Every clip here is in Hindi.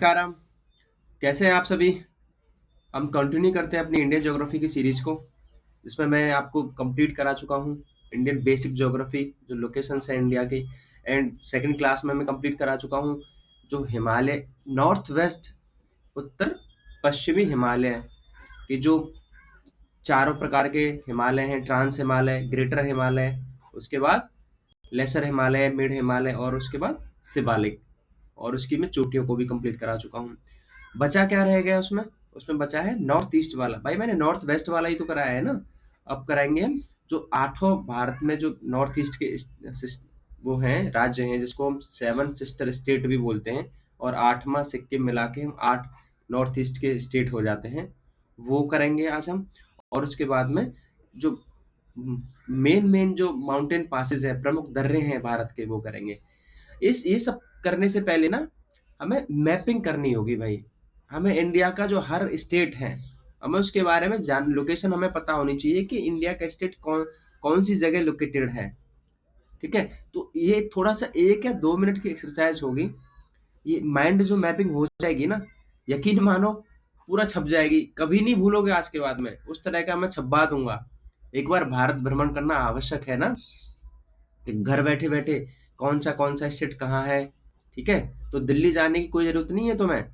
नमस्कारम। कैसे हैं आप सभी? हम कंटिन्यू करते हैं अपनी इंडियन ज्योग्राफी की सीरीज को, जिसमें मैं आपको कंप्लीट करा चुका हूँ इंडियन बेसिक ज्योग्राफी, जो लोकेशंस हैं इंडिया की। एंड सेकंड क्लास में मैं कंप्लीट करा चुका हूँ जो हिमालय, नॉर्थ वेस्ट, उत्तर पश्चिमी हिमालय की जो चारों प्रकार के हिमालय हैं। ट्रांस हिमालय, ग्रेटर हिमालय, उसके बाद लेसर हिमालय, मिड हिमालय और उसके बाद शिवालिक, और उसकी मैं चोटियों को भी कंप्लीट करा चुका हूँ। बचा क्या रह गया उसमें? उसमें बचा है नॉर्थ ईस्ट वाला। भाई मैंने नॉर्थ वेस्ट वाला ही तो कराया है ना। अब कराएंगे हम जो आठों भारत में जो नॉर्थ ईस्ट के वो हैं, राज्य हैं, जिसको हम सेवन सिस्टर स्टेट भी बोलते हैं, और आठवां सिक्किम मिला के हम 8 नॉर्थ ईस्ट के स्टेट हो जाते हैं। वो करेंगे आज हम। और उसके बाद में जो मेन मेन जो माउंटेन पासेस है, प्रमुख दर्रे हैं भारत के, वो करेंगे। इस ये सब करने से पहले ना हमें मैपिंग करनी होगी भाई। हमें इंडिया का जो हर स्टेट है, हमें उसके बारे में जान, लोकेशन हमें पता होनी चाहिए कि इंडिया का स्टेट कौन कौन सी जगह लोकेटेड है। ठीक है, तो ये थोड़ा सा 1 या 2 मिनट की एक्सरसाइज होगी। ये माइंड जो मैपिंग हो जाएगी ना, यकीन मानो पूरा छप जाएगी, कभी नहीं भूलोगे आज के बाद में। उस तरह का मैं छपवा दूंगा। एक बार भारत भ्रमण करना आवश्यक है ना, कि घर बैठे बैठे कौन सा स्टेट कहाँ है। ठीक है, तो दिल्ली जाने की कोई जरूरत नहीं है तुम्हें,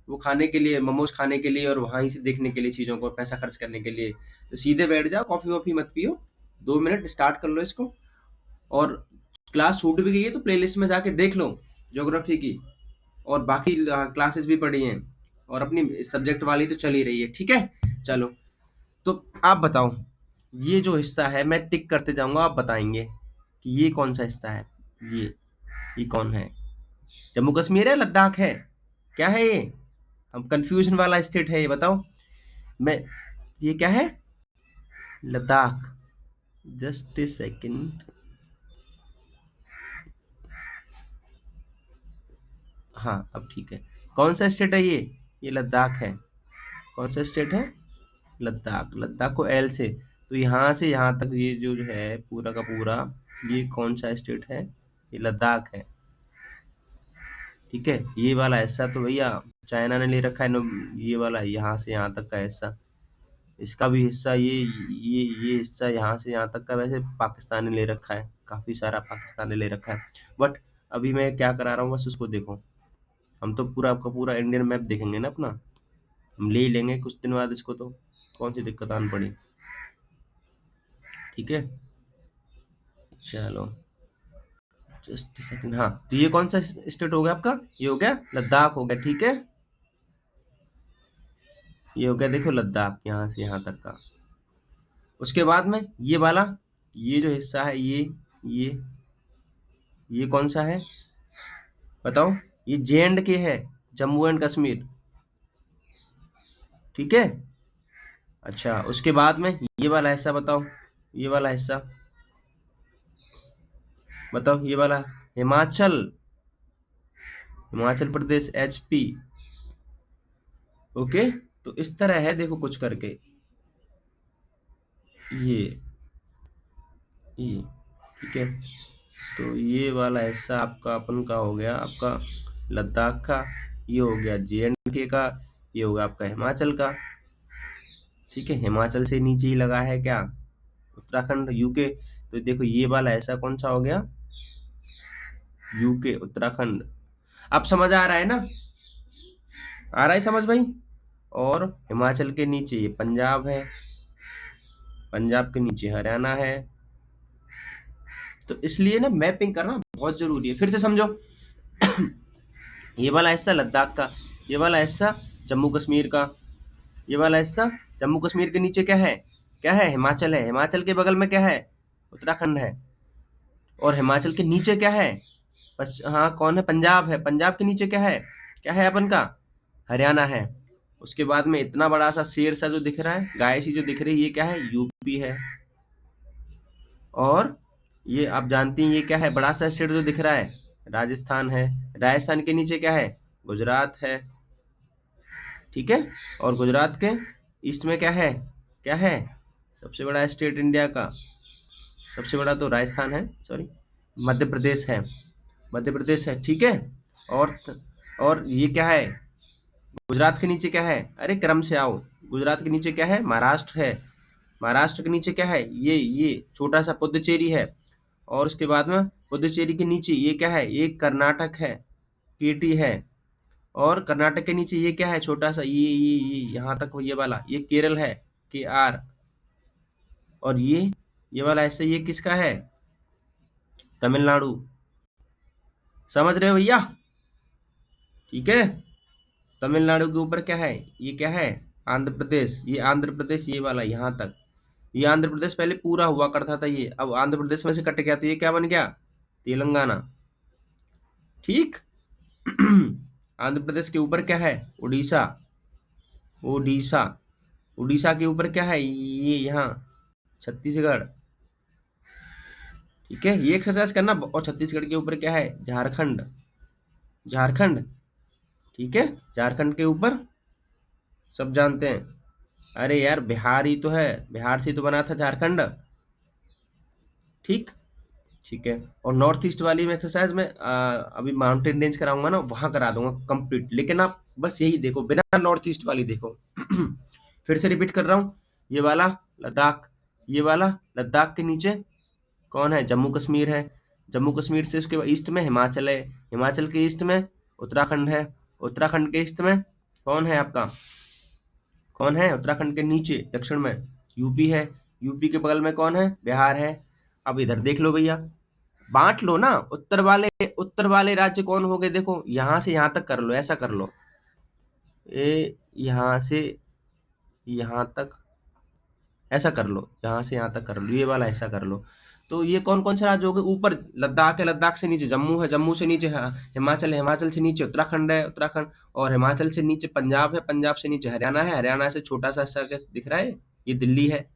वो खाने के लिए, मोमोज खाने के लिए और वहीं से देखने के लिए चीज़ों को, पैसा खर्च करने के लिए। तो सीधे बैठ जाओ, कॉफ़ी वॉफ़ी मत पियो, 2 मिनट स्टार्ट कर लो इसको। और क्लास छूट भी गई है तो प्लेलिस्ट में जाके देख लो ज्योग्राफी की, और बाकी क्लासेस भी पढ़ी हैं, और अपनी सब्जेक्ट वाली तो चल ही रही है। ठीक है, चलो। तो आप बताओ, ये जो हिस्सा है मैं टिक करते जाऊंगा, आप बताएंगे कि ये कौन सा हिस्सा है। ये कौन है? जम्मू कश्मीर है, लद्दाख है, क्या है ये? हम कंफ्यूजन वाला स्टेट है ये, बताओ। मैं, ये क्या है? लद्दाख। Just a second. हाँ, अब ठीक है। कौन सा स्टेट है ये लद्दाख है। कौन सा स्टेट है? लद्दाख। लद्दाख को एल से, तो यहाँ से यहाँ तक ये जो है पूरा का पूरा, ये कौन सा स्टेट है? ये लद्दाख है। ठीक है, ये वाला हिस्सा तो भैया चाइना ने ले रखा है। ये वाला यहाँ से यहाँ तक का हिस्सा, इसका भी हिस्सा, ये हिस्सा यहाँ से यहाँ तक का वैसे पाकिस्तान ने ले रखा है, काफ़ी सारा पाकिस्तान ने ले रखा है। बट अभी मैं क्या करा रहा हूँ, बस उसको देखो। हम तो पूरा आपका पूरा इंडियन मैप देखेंगे ना अपना, हम ले ही लेंगे कुछ दिन बाद इसको, तो कौन सी दिक्कत आन पड़ी। ठीक है, चलो जस्ट सेकंड। हाँ, तो ये कौन सा स्टेट हो गया आपका? ये हो गया लद्दाख, हो गया। ठीक है, ये हो गया, देखो लद्दाख यहाँ से यहाँ तक का। उसके बाद में ये वाला, ये जो हिस्सा है, ये ये कौन सा है बताओ? ये जे एंड के है, जम्मू एंड कश्मीर। ठीक है, अच्छा। उसके बाद में ये वाला हिस्सा बताओ, ये वाला हिस्सा बताओ, ये वाला हिमाचल, हिमाचल प्रदेश, एचपी। ओके, तो इस तरह है, देखो कुछ करके ये ठीक है। तो ये वाला हिस्सा आपका अपन का हो गया, आपका लद्दाख का। ये हो गया जे एंड के का। ये हो गया आपका हिमाचल का। ठीक है, हिमाचल से नीचे ही लगा है क्या? उत्तराखंड, यूके। तो देखो ये वाला ऐसा कौन सा हो गया? यूके, उत्तराखंड। अब समझ आ रहा है ना? आ रहा है समझ भाई? और हिमाचल के नीचे ये पंजाब है, पंजाब के नीचे हरियाणा है। तो इसलिए ना मैपिंग करना बहुत जरूरी है। फिर से समझो। ये वाला हिस्सा लद्दाख का, ये वाला हिस्सा जम्मू कश्मीर का, ये वाला हिस्सा जम्मू कश्मीर के नीचे क्या है? क्या है? हिमाचल है। हिमाचल के बगल में क्या है? उत्तराखंड है। और हिमाचल के नीचे क्या है? हाँ, कौन है? पंजाब है। पंजाब के नीचे क्या है? क्या है अपन का? हरियाणा है। उसके बाद में इतना बड़ा सा शेर सा जो दिख रहा है, गाय सी जो दिख रही है, ये क्या है? यूपी है। और ये आप जानती हैं ये क्या है? बड़ा सा स्टेट जो दिख रहा है, राजस्थान है। राजस्थान के नीचे क्या है? गुजरात है। ठीक है, और गुजरात के ईस्ट में क्या है? क्या है? सबसे बड़ा स्टेट इंडिया का, सबसे बड़ा तो राजस्थान है, सॉरी, मध्य प्रदेश है। मध्य प्रदेश है। ठीक है, और और ये क्या है? गुजरात के नीचे क्या है, अरे क्रम से आओ, गुजरात के नीचे क्या है, महाराष्ट्र है, महाराष्ट्र के नीचे क्या है, ये छोटा सा पुदुचेरी है, और उसके बाद में पुदुचेरी के नीचे ये क्या है, ये कर्नाटक है, केटी है, और कर्नाटक के नीचे ये क्या है, छोटा सा ये यहाँ तक ये वाला ये केरल है, के आर, और ये वाला ऐसे ये किसका है, तमिलनाडु। समझ रहे हो भैया? ठीक है, तमिलनाडु के ऊपर क्या है, ये क्या है, आंध्र प्रदेश, ये आंध्र प्रदेश ये वाला यहाँ तक, ये आंध्र प्रदेश पहले पूरा हुआ करता था, ये अब आंध्र प्रदेश में से कट गया, तो ये क्या बन गया, तेलंगाना। ठीक। आंध्र प्रदेश के ऊपर क्या है, उड़ीसा, ओडिशा, उड़ीसा के ऊपर क्या है, ये यहाँ छत्तीसगढ़। ठीक है, ये एक्सरसाइज करना, और छत्तीसगढ़ के ऊपर क्या है, झारखंड, झारखंड। ठीक है, झारखंड के ऊपर सब जानते हैं, अरे यार बिहार ही तो है, बिहार से तो बना था झारखंड। ठीक। ठीक है, और नॉर्थ ईस्ट वाली में एक्सरसाइज में अभी माउंटेन रेंज कराऊंगा ना, वहां करा दूंगा कंप्लीट, लेकिन आप बस यही देखो, बिना नॉर्थ ईस्ट वाली देखो। फिर से रिपीट कर रहा हूँ, ये वाला लद्दाख, ये वाला लद्दाख के नीचे कौन है, जम्मू कश्मीर है, जम्मू कश्मीर से उसके ईस्ट में हिमाचल है, हिमाचल के ईस्ट में उत्तराखंड है, उत्तराखंड के ईस्ट में कौन है आपका, कौन है उत्तराखंड के नीचे दक्षिण में, यूपी है, यूपी के बगल में कौन है, बिहार है। अब इधर देख लो भैया, बांट लो ना, उत्तर वाले राज्य कौन हो गए, देखो यहाँ से यहाँ तक कर लो, ऐसा कर लो, यहाँ से यहाँ तक ऐसा कर लो, यहाँ से यहाँ तक कर लो, ये वाला ऐसा कर लो। तो ये कौन कौन से राज्य हो गए, ऊपर लद्दाख है, लद्दाख से नीचे जम्मू है, जम्मू से नीचे हिमाचल है, हिमाचल से नीचे उत्तराखंड है, उत्तराखंड, और हिमाचल से नीचे पंजाब है, पंजाब से नीचे हरियाणा है, हरियाणा से छोटा सा ऐसा दिख रहा है, ये दिल्ली है।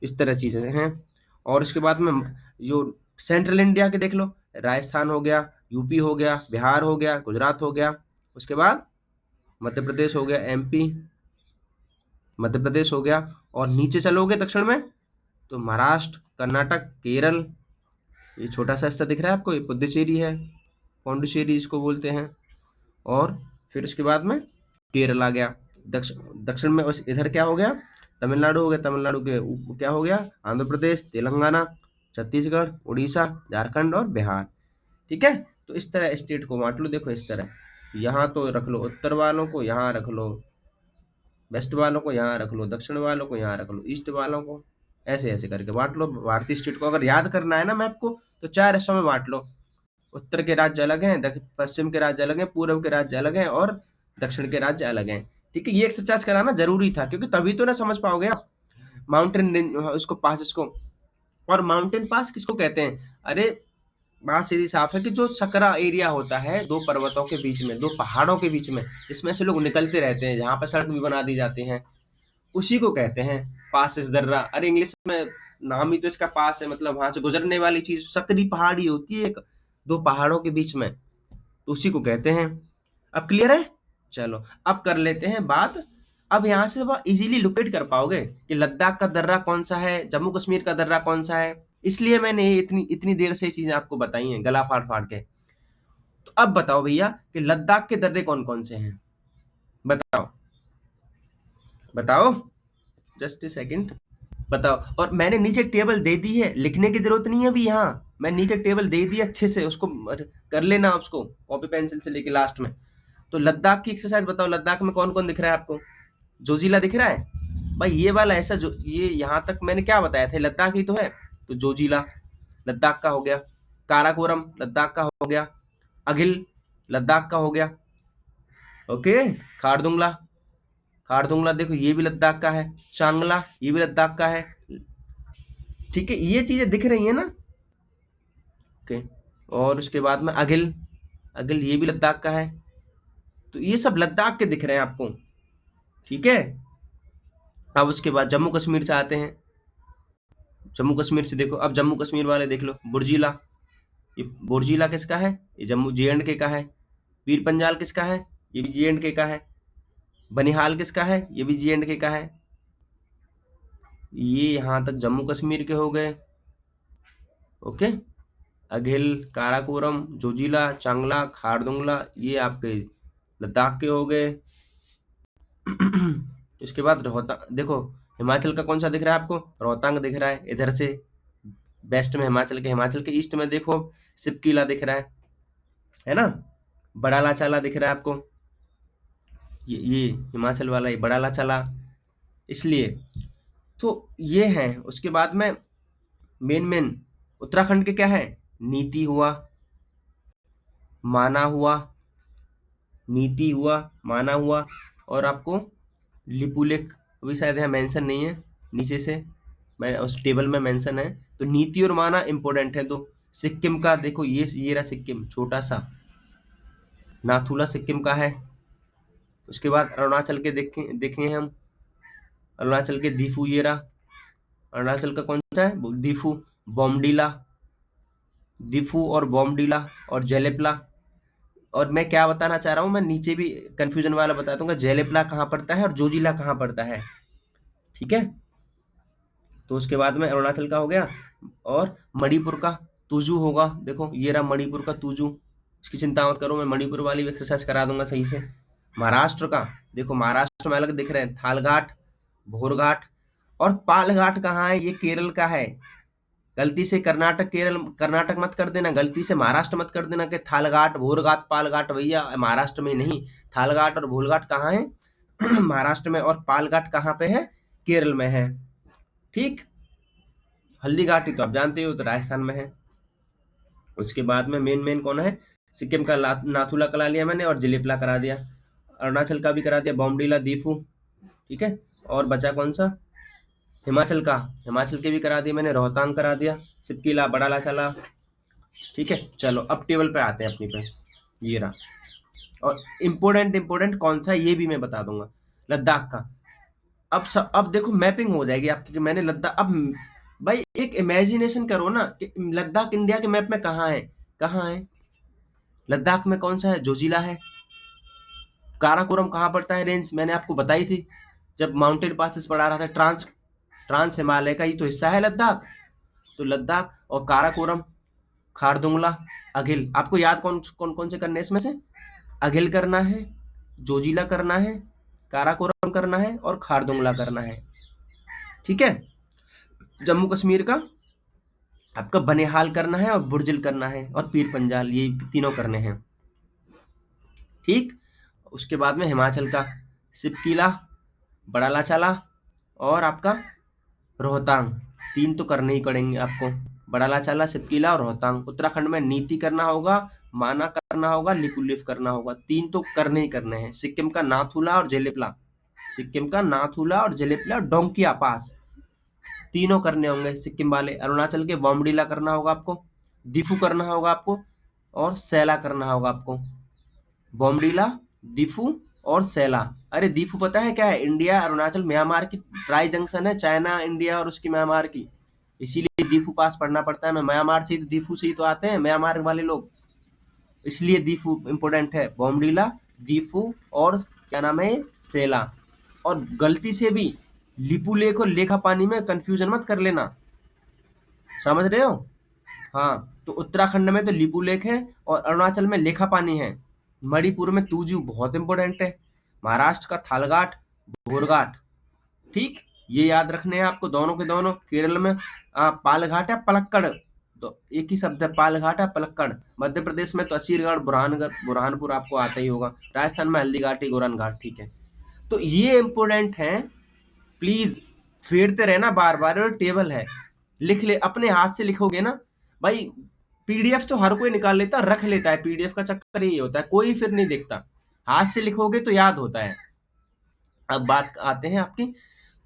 इस तरह चीजें हैं। और इसके बाद में जो सेंट्रल इंडिया के देख लो, राजस्थान हो गया, यूपी हो गया, बिहार हो गया, गुजरात हो गया, उसके बाद मध्य प्रदेश हो गया, एमपी, मध्य प्रदेश हो गया, और नीचे चलोगे दक्षिण में तो महाराष्ट्र, कर्नाटक, केरल, ये छोटा सा हिस्सा दिख रहा है आपको, ये पुदुचेरी है, पौंडुचेरी इसको बोलते हैं, और फिर उसके बाद में केरल आ गया, दक्षिण दक्षिण में इधर क्या हो गया, तमिलनाडु हो गया, तमिलनाडु के क्या हो गया, आंध्र प्रदेश, तेलंगाना, छत्तीसगढ़, उड़ीसा, झारखंड और बिहार। ठीक है, तो इस तरह स्टेट को बांट लो, देखो इस तरह, यहाँ तो रख लो उत्तर वालों को, यहाँ रख लो वेस्ट वालों को, यहाँ रख लो दक्षिण वालों को, यहाँ रख लो ईस्ट वालों को, ऐसे ऐसे करके बांट लो भारतीय स्टेट को। अगर याद करना है ना मैप को, तो 4 हिस्सों में बांट लो, उत्तर के राज्य अलग हैं, पश्चिम के राज्य अलग हैं, पूर्व के राज्य अलग हैं, और दक्षिण के राज्य अलग हैं। ठीक है, ये एक्सरसाइज कराना जरूरी था, क्योंकि तभी तो ना समझ पाओगे आप माउंटेन उसको पास इसको। और माउंटेन पास किसको कहते हैं, अरे बात सीधी साफ है कि जो सकरा एरिया होता है दो पर्वतों के बीच में, दो पहाड़ों के बीच में, इसमें से लोग निकलते रहते हैं, जहाँ पर सड़क भी बना दी जाती है, उसी को कहते हैं पास इस दर्रा। अरे इंग्लिश में नाम ही तो इसका पास है, मतलब वहां से गुजरने वाली चीज सकरी पहाड़ी होती है, एक दो पहाड़ों के बीच में, तो उसी को कहते हैं। अब क्लियर है? चलो अब कर लेते हैं बात। अब यहाँ से वह इजीली लोकेट कर पाओगे कि लद्दाख का दर्रा कौन सा है, जम्मू कश्मीर का दर्रा कौन सा है, इसलिए मैंने ये इतनी इतनी देर से ये चीजें आपको बताई हैं गला फाड़ फाड़ के। तो अब बताओ भैया कि लद्दाख के दर्रे कौन कौन से हैं, बताओ बताओ, जस्ट ए सेकंड, बताओ। और मैंने नीचे टेबल दे दी है, लिखने की जरूरत नहीं है अभी, यहाँ मैं नीचे टेबल दे दी अच्छे से, उसको कर लेना, उसको कॉपी पेंसिल से लेके लास्ट में। तो लद्दाख की एक्सरसाइज बताओ, लद्दाख में कौन कौन दिख रहा है आपको, जोजिला दिख रहा है भाई, ये वाला ऐसा जो ये यहाँ तक मैंने क्या बताया था, लद्दाख ही तो है, तो जोजिला लद्दाख का हो गया, काराकोरम लद्दाख का हो गया, अगिल लद्दाख का हो गया, ओके, खारदुंगला, खारदुंगला देखो ये भी लद्दाख का है, चांगला ये भी लद्दाख का है। ठीक है, ये चीजें दिख रही है ना, ओके। और उसके बाद में अगिल, अगिल ये भी लद्दाख का है, तो ये सब लद्दाख के दिख रहे हैं आपको। ठीक है, अब उसके बाद जम्मू कश्मीर से आते हैं, जम्मू कश्मीर से देखो, अब जम्मू कश्मीर वाले देख लो, बुर्जिला, ये बुर्जिला किसका है, ये जम्मू जे एंड के का है, पीर पंजाल किसका है, ये भी जे एंड के का है, बनिहाल किसका है, ये भी जे एंड के का है। ये यहाँ तक जम्मू कश्मीर के हो गए, ओके। अघिल, काराकोरम, जोजिला, चांगला, खारदुंगला ये आपके लद्दाख के हो गए। इसके बाद रोहतांग, देखो हिमाचल का कौन सा दिख रहा है आपको? रोहतांग दिख रहा है इधर से वेस्ट में, हिमाचल के ईस्ट में देखो सिपकीला दिख रहा है ना? बड़ा लाचाला दिख रहा है आपको, ये हिमाचल वाला, ये बड़ा लाचाला, इसलिए तो ये है। उसके बाद में मेन उत्तराखंड के क्या है? नीति हुआ, माना हुआ, नीति हुआ, माना हुआ, और आपको लिपुलेख अभी शायद यहाँ मेंशन नहीं है, नीचे से मैं उस टेबल में मेंशन है। तो नीति और माना इंपॉर्टेंट है। तो सिक्किम का देखो, ये रहा सिक्किम, छोटा सा नाथुला सिक्किम का है। उसके बाद अरुणाचल के देखें हम, अरुणाचल के दीफू, ये रहा अरुणाचल का कौन सा है? दीफू, बॉमडीला, दीफू और बॉमडीला और जेलेपला। और मैं क्या बताना चाह रहा हूँ, मैं नीचे भी कंफ्यूजन वाला बता दूंगा, जेलेपला कहाँ पड़ता है और जोजिला कहाँ पड़ता है, ठीक है? तो उसके बाद में अरुणाचल का हो गया, और मणिपुर का तुजू होगा। देखो ये रहा मणिपुर का तुजू, इसकी चिंता मत करो, मैं मणिपुर वाली भी एक्सरसाइज करा दूंगा सही से। महाराष्ट्र का देखो, महाराष्ट्र में अलग दिख रहे हैं, थालघाट, भोरघाट और पालघाट कहाँ है? ये केरल का है। गलती से कर्नाटक मत कर देना, गलती से महाराष्ट्र मत कर देना कि थालघाट, भोरघाट, पालघाट, भैया महाराष्ट्र में नहीं, थालघाट और भोलघाट कहाँ है? महाराष्ट्र में। और पालघाट कहाँ पे है? केरल में है, ठीक। हल्दी घाटी तो आप जानते हो, तो राजस्थान में है। उसके बाद में मेन कौन है? सिक्किम का नाथुला करा लिया मैंने, और जिलेपला करा दिया। अरुणाचल का भी करा दिया, बॉमडीला, दीफू, ठीक है। और बचा कौन सा? हिमाचल का, हिमाचल के भी करा दिया मैंने, रोहतांग करा दिया, सिपकीला, बड़ा लाचाला, ठीक है। चलो अब टेबल पे आते हैं अपनी पे, ये रहा। और इम्पोर्टेंट कौन सा, ये भी मैं बता दूंगा, लद्दाख का। अब देखो मैपिंग हो जाएगी आपकी कि मैंने लद्दाख, अब भाई एक इमेजिनेशन करो ना कि लद्दाख इंडिया के मैप में कहाँ है? कहाँ है लद्दाख में? कौन सा है? जोजिला है। काराकोरम कहाँ पड़ता है? रेंज मैंने आपको बताई थी जब माउंटेन पासेस पढ़ा रहा था, ट्रांस हिमालय का ही तो हिस्सा है लद्दाख। तो लद्दाख और काराकोरम, खारदुंगला, अघिल, आपको याद कौन से करने हैं इसमें से? अघिल करना है, जोजिला करना है, काराकोरम करना है और खारदुंगला करना है, ठीक है। जम्मू कश्मीर का आपका बनिहाल करना है और बुर्जिल करना है और पीर पंजाल, ये तीनों करने हैं, ठीक। उसके बाद में हिमाचल का सिपकीला, बड़ा लाचाला और आपका रोहतांग, तीन तो करने ही पड़ेंगे आपको, बड़ा लाचाला, सिपकीला और रोहतांग। उत्तराखंड में नीति करना होगा, माना करना होगा, लिपुलेख करना होगा, तीन तो करने ही करने हैं। सिक्किम का नाथुला और जेलेपला, सिक्किम का नाथुला और जेलेपला, डोंकिया पास, तीनों करने होंगे सिक्किम वाले। अरुणाचल के बॉमडीला करना होगा आपको, दीफू करना होगा आपको, और सैला करना होगा आपको। बॉमडीला, दीफू और सैला। अरे दीफू पता है क्या है? इंडिया अरुणाचल म्यांमार की ट्राई जंक्शन है, चाइना, इंडिया और उसकी म्यांमार की, इसीलिए दीफू पास पढ़ना पड़ता है। मैं म्यांमार से ही तो, दीफू से ही तो आते हैं म्यांमार वाले लोग, इसलिए दीफू इंपोर्टेंट है। बॉमडीला, दीफू और क्या नाम है, सेला। और गलती से भी लिपुलेख और लेखा पानी में कंफ्यूजन मत कर लेना, समझ रहे हो? हाँ, तो उत्तराखंड में तो लिपुलेख है और अरुणाचल में लेखा पानी है। मणिपुर में तूजू बहुत इंपॉर्टेंट है। महाराष्ट्र का थालघाट, भोरघाट, ठीक, ये याद रखने हैं आपको दोनों के दोनों। केरल में पालघाट है, पलक्कड़, तो एक ही शब्द है, पालघाट है, पलक्कड़। मध्य प्रदेश में तो असीरगढ़, बुरहानपुर आपको आता ही होगा। राजस्थान में हल्दीघाटी, गोरन घाट, ठीक है। तो ये इंपॉर्टेंट है, प्लीज फेरते रहना बार बार। और टेबल है, लिख ले, अपने हाथ से लिखोगे ना भाई। पीडीएफ तो हर कोई निकाल लेता, रख लेता है, पीडीएफ का चक्कर यही होता है, कोई फिर नहीं देखता। हाथ से लिखोगे तो याद होता है। अब बात आते हैं आपकी,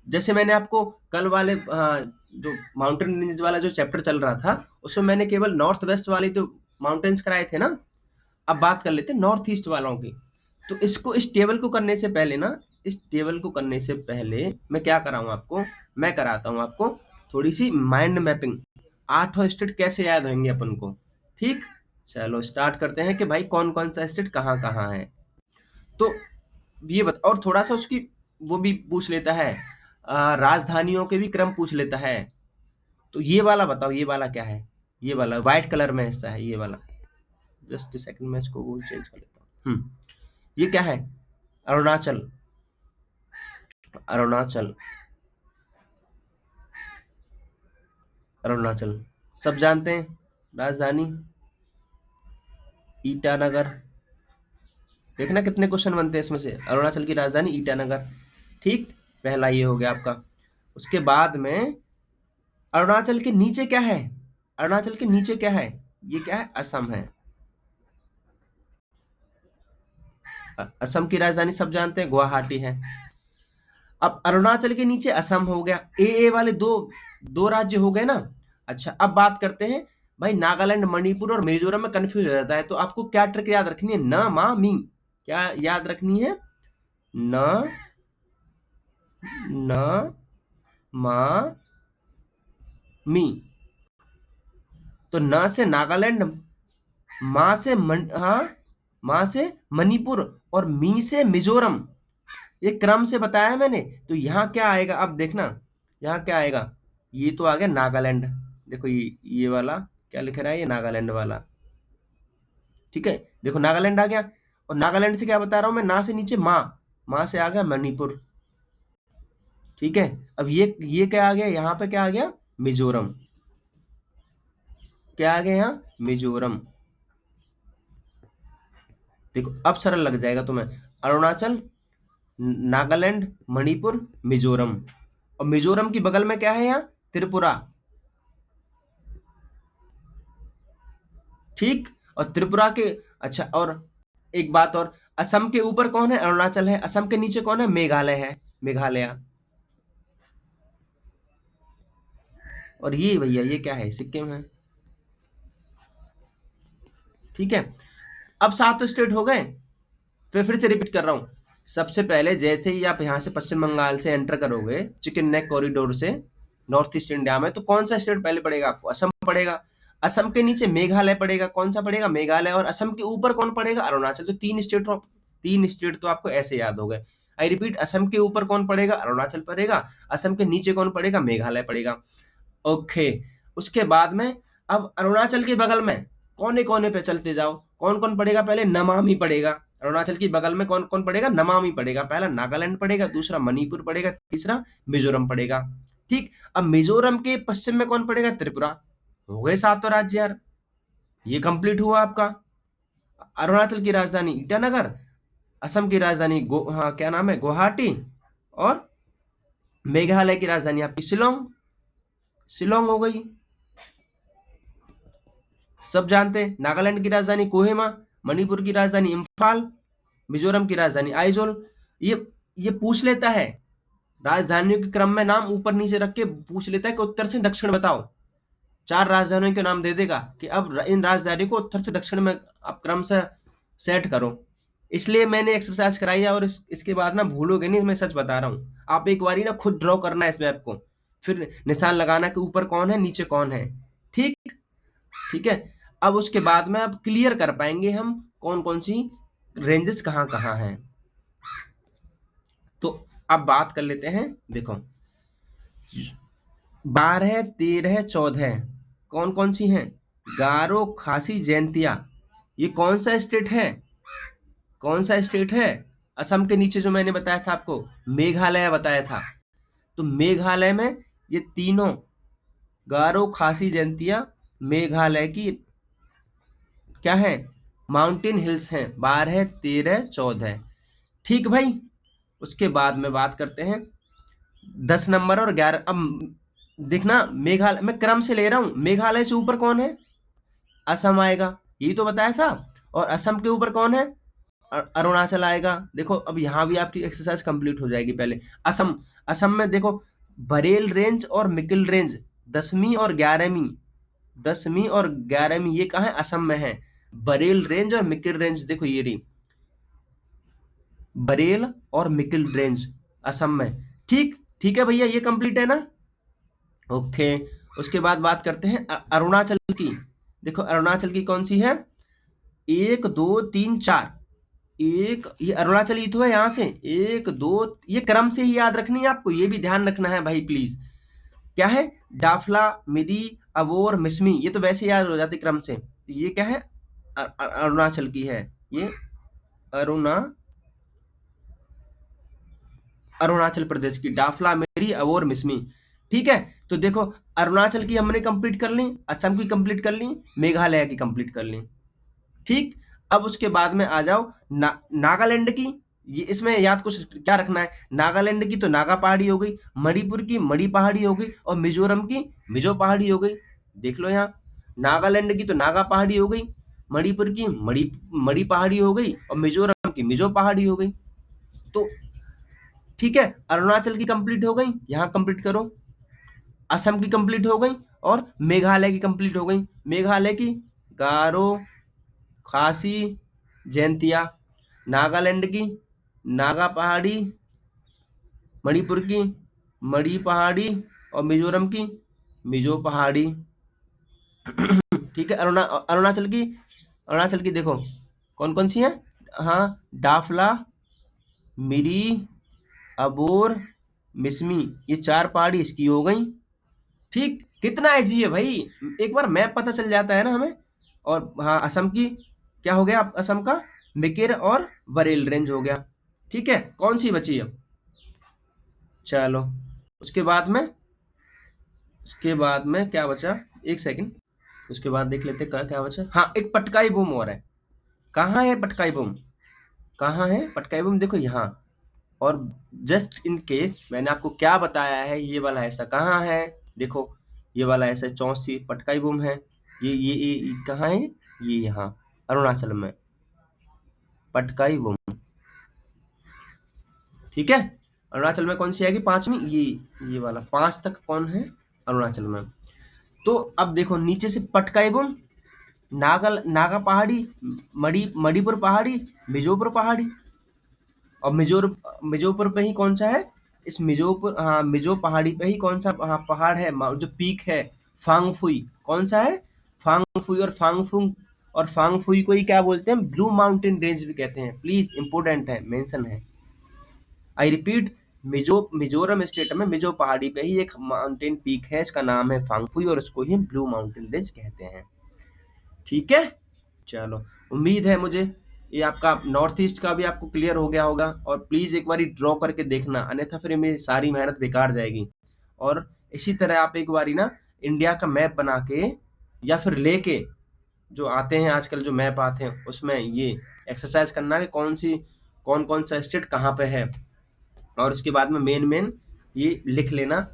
जैसे मैंने आपको कल वाले जो माउंटेन रेंज वाला जो चैप्टर चल रहा था, उसमें मैंने केवल नॉर्थ वेस्ट वाले जो माउंटेन्स कराए थे ना। अब बात कर लेते हैं नॉर्थ ईस्ट वालों की। तो इसको, इस टेबल को करने से पहले ना, इस टेबल को करने से पहले मैं क्या कराऊं आपको? मैं कराता हूं आपको थोड़ी सी माइंड मैपिंग। 8 स्टेट कैसे याद होंगे अपन को, ठीक। चलो स्टार्ट करते हैं कि भाई कौन कौन सा स्टेट कहाँ कहाँ है। तो ये बता, और थोड़ा सा उसकी वो भी पूछ लेता है, राजधानियों के भी क्रम पूछ लेता है। तो ये वाला बताओ, ये वाला क्या है? ये वाला व्हाइट कलर में हिस्सा है, ये वाला। जस्ट सेकंड में इसको वो चेंज कर लेता हूँ। ये क्या है? अरुणाचल, अरुणाचल, अरुणाचल सब जानते हैं। राजधानी ईटानगर। देखना कितने क्वेश्चन बनते हैं इसमें से। अरुणाचल की राजधानी ईटानगर। ठीक, पहला ये हो गया आपका। उसके बाद में अरुणाचल के नीचे क्या है? अरुणाचल के नीचे क्या है? ये क्या है? असम है। असम की राजधानी सब जानते हैं, गुवाहाटी है। अब अरुणाचल के नीचे असम हो गया। ए वाले दो दो राज्य हो गए ना। अच्छा, अब बात करते हैं भाई, नागालैंड, मणिपुर और मिजोरम में कंफ्यूज हो जाता है, तो आपको क्या ट्रिक याद रखनी है? न, मा, मी। क्या याद रखनी है? न, न, मा, मी। तो न से नागालैंड, माँ से हाँ, माँ से मणिपुर और मी से मिजोरम। ये क्रम से बताया है मैंने। तो यहाँ क्या आएगा अब देखना, यहाँ क्या आएगा? ये तो आ गया नागालैंड। देखो ये वाला क्या लिख रहा है? ये नागालैंड वाला। ठीक है, देखो नागालैंड आ गया। और नागालैंड से क्या बता रहा हूं मैं? ना से नीचे माँ, माँ से आ गया मणिपुर। ठीक है, अब ये क्या आ गया? यहाँ पे क्या आ गया? मिजोरम। क्या आ गया यहाँ? मिजोरम। देखो अब सरल लग जाएगा तुम्हें। अरुणाचल, नागालैंड, मणिपुर, मिजोरम। और मिजोरम की बगल में क्या है यहाँ? त्रिपुरा। ठीक, और त्रिपुरा के, अच्छा, और एक बात और, असम के ऊपर कौन है? अरुणाचल है। असम के नीचे कौन है? मेघालय है, मेघालय। और ये भैया ये क्या है? सिक्किम है। ठीक है, अब 7 स्टेट हो गए। फिर से रिपीट कर रहा हूँ। सबसे पहले जैसे ही आप यहाँ से पश्चिम बंगाल से एंटर करोगे चिकन नेक कॉरिडोर से नॉर्थ ईस्ट इंडिया में, तो कौन सा स्टेट पहले पड़ेगा आपको? असम पड़ेगा। असम के नीचे मेघालय पड़ेगा। कौन सा पड़ेगा? मेघालय। और असम के ऊपर कौन पड़ेगा? अरुणाचल। तो 3 स्टेट तो आपको ऐसे याद हो गए। आई रिपीट, असम के ऊपर कौन पड़ेगा? अरुणाचल पड़ेगा। असम के नीचे कौन पड़ेगा? मेघालय पड़ेगा। ओके, उसके बाद में अब अरुणाचल के बगल में कोने कोने पे चलते जाओ। कौन कौन पड़ेगा? पहले नमामि पड़ेगा। अरुणाचल की बगल में कौन कौन पड़ेगा? नमामि पड़ेगा। पहला नागालैंड पड़ेगा, दूसरा मणिपुर पड़ेगा, तीसरा मिजोरम पड़ेगा। ठीक, अब मिजोरम के पश्चिम में कौन पड़ेगा? त्रिपुरा। हो गए 7 राज्य यार। ये कंप्लीट हुआ आपका। अरुणाचल की राजधानी ईटानगर, असम की राजधानी हाँ क्या नाम है? गुवाहाटी। और मेघालय की राजधानी आपकी शिलोंग। शिलोंग हो गई, सब जानते हैं। नागालैंड की राजधानी कोहिमा, मणिपुर की राजधानी इम्फाल, मिजोरम की राजधानी आइजोल। ये पूछ लेता है राजधानियों के क्रम में नाम ऊपर नीचे रख के, पूछ लेता है कि उत्तर से दक्षिण बताओ। 4 राजधानियों के नाम दे देगा कि अब इन राजधानियों को उत्तर से दक्षिण में आप क्रम से सेट करो। इसलिए मैंने एक्सरसाइज कराई है। और इसके बाद ना भूलोगे नहीं, मैं सच बता रहा हूँ। आप एक बारी ना खुद ड्रॉ करना है इस मैप को, फिर निशान लगाना कि ऊपर कौन है नीचे कौन है। ठीक, ठीक है। अब उसके बाद में अब क्लियर कर पाएंगे हम कौन कौन सी रेंजेस कहाँ कहाँ हैं। तो अब बात कर लेते हैं। देखो 12, 13, 14 कौन कौन सी हैं? गारो, खासी, जैंतिया। ये कौन सा स्टेट है? कौन सा स्टेट है? असम के नीचे जो मैंने बताया था आपको, मेघालय बताया था। तो मेघालय में ये तीनों, गारो, खासी, जैंतिया, मेघालय की क्या है? माउंटेन हिल्स हैं। 12, 13, 14। ठीक भाई, उसके बाद में बात करते हैं 10 नंबर और 11। अब देखना, मेघालय मैं क्रम से ले रहा हूं। मेघालय से ऊपर कौन है? असम आएगा, यही तो बताया था। और असम के ऊपर कौन है? अरुणाचल आएगा। देखो अब यहाँ भी आपकी एक्सरसाइज कंप्लीट हो जाएगी। पहले असम, असम में देखो बरेल रेंज और मिकिल रेंज 10वीं और 11वीं, 10वीं और 11वीं ये कहाँ है? असम में है। बरेल रेंज और मिकिल रेंज देखो ये रही, बरेल और मिकिल रेंज असम में। ठीक, ठीक है भैया, ये कंप्लीट है ना? ओके, उसके बाद बात करते हैं अरुणाचल की। देखो अरुणाचल की कौन सी है? 1, 2, 3, 4। एक ये अरुणाचल ही तो है। यहाँ से 1, 2, ये क्रम से ही याद रखनी है आपको, ये भी ध्यान रखना है भाई प्लीज। क्या है? डाफला, मिरी, अबोर, मिसमी, ये तो वैसे याद हो जाते क्रम से। तो ये क्या है? अरुणाचल की है ये, अरुणा अरुणाचल प्रदेश की, डाफला, मेरी, अबोर, मिसमी। ठीक है, तो देखो अरुणाचल की हमने कंप्लीट कर ली, असम की कंप्लीट कर ली, मेघालय की कंप्लीट कर ली। ठीक, अब उसके बाद में आ जाओ नागालैंड की। ये इसमें याद कुछ क्या रखना है, नागालैंड की तो नागा पहाड़ी हो गई, मणिपुर की मणि पहाड़ी हो गई, और मिजोरम की मिजो पहाड़ी हो गई। देख लो यहाँ, नागालैंड की तो नागा पहाड़ी हो गई, मणिपुर की मणि मणि पहाड़ी हो गई, और मिजोरम की मिजो पहाड़ी हो गई। तो ठीक है, अरुणाचल की कंप्लीट हो गई, यहाँ कंप्लीट करो। असम की कंप्लीट हो गई, और मेघालय की कंप्लीट हो गई। मेघालय की गारो, खासी, जैंतिया। नागालैंड की नागा पहाड़ी, मणिपुर की मणि पहाड़ी, और मिजोरम की मिजो पहाड़ी। ठीक है, अरुणाचल की देखो कौन कौन सी है। हाँ, डाफला, मिरी, अबोर, मिसमी, ये 4 पहाड़ी इसकी हो गई। ठीक, कितना इजी है भाई, एक बार मैप पता चल जाता है ना हमें। और हाँ, असम की क्या हो गया, असम का मिकिर और बरेल रेंज हो गया। ठीक है, कौन सी बची अब, चलो उसके बाद में, क्या बचा, एक सेकंड, उसके बाद देख लेते क्या क्या बचा। हाँ, एक पटकाई बूम और है। कहाँ है पटकाई बूम, कहाँ है पटकाई बूम, देखो यहाँ। और जस्ट इन केस मैंने आपको क्या बताया है, ये वाला ऐसा कहाँ है, देखो ये वाला ऐसा चौसी पटकाई बूम है। ये कहाँ है, ये यहाँ अरुणाचल में पटकाई बूम। ठीक है, अरुणाचल में कौन सी आएगी, 5वीं, ये वाला 5 तक कौन है, अरुणाचल में। तो अब देखो नीचे से पटकाई बूम, नागा पहाड़ी, मणिपुर पहाड़ी, मिजोपुर पहाड़ी, और मिजोपुर पे ही कौन सा है, इस मिजोपुर, हाँ मिजो पहाड़ी पे ही कौन सा, हाँ पहाड़ है, जो पीक है, फांगफुई। कौन सा है, फांगफुई, और फांगफुंग, और फांगफुई को ही क्या बोलते हैं, ब्लू माउंटेन रेंज भी कहते हैं। प्लीज इंपोर्टेंट है, मेंशन है। आई रिपीट, मिजोरम स्टेट में मिजो पहाड़ी पे ही एक माउंटेन पीक है, इसका नाम है फांगफुई, और उसको ही ब्लू माउंटेन रेंज कहते हैं। ठीक है, चलो उम्मीद है मुझे ये आपका नॉर्थ ईस्ट का भी आपको क्लियर हो गया होगा। और प्लीज़ एक बारी ड्रॉ करके देखना, अन्यथा फिर मेरी सारी मेहनत बेकार जाएगी। और इसी तरह आप एक बारी ना इंडिया का मैप बना के, या फिर लेके, जो आते हैं आजकल जो मैप आते हैं उसमें ये एक्सरसाइज करना कि कौन कौन सा स्टेट कहाँ पे है। और उसके बाद में मेन मेन ये लिख लेना,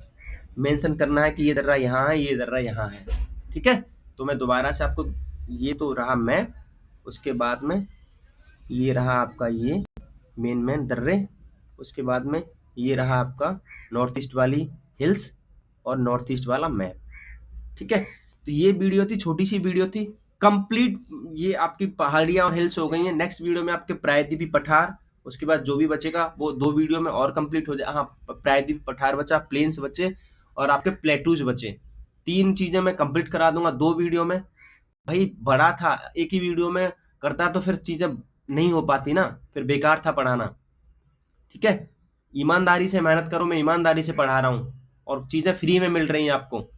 मेंशन करना है कि ये दर्रा यहाँ है, ये दर्रा यहाँ है। ठीक है, तो मैं दोबारा से आपको, ये तो रहा मैप, उसके बाद में ये रहा आपका ये मेन दर्रे, उसके बाद में ये रहा आपका नॉर्थ ईस्ट वाली हिल्स, और नॉर्थ ईस्ट वाला मैप। ठीक है, तो ये वीडियो थी, छोटी सी वीडियो थी कंप्लीट। ये आपकी पहाड़ियाँ और हिल्स हो गई हैं। नेक्स्ट वीडियो में आपके प्रायद्वीपी पठार, उसके बाद जो भी बचेगा वो 2 वीडियो में और कंप्लीट हो जाए। हाँ, प्रायद्वीपी पठार बचा, प्लेन्स बचे, और आपके प्लेटूज बचे। 3 चीजें मैं कंप्लीट करा दूंगा 2 वीडियो में। भाई बड़ा था, एक ही वीडियो में करता तो फिर चीजें नहीं हो पाती ना, फिर बेकार था पढ़ाना। ठीक है, ईमानदारी से मेहनत करो, मैं ईमानदारी से पढ़ा रहा हूँ, और चीजें फ्री में मिल रही हैं आपको।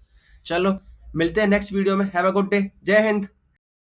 चलो मिलते हैं नेक्स्ट वीडियो में, हैव अ गुड डे, जय हिंद।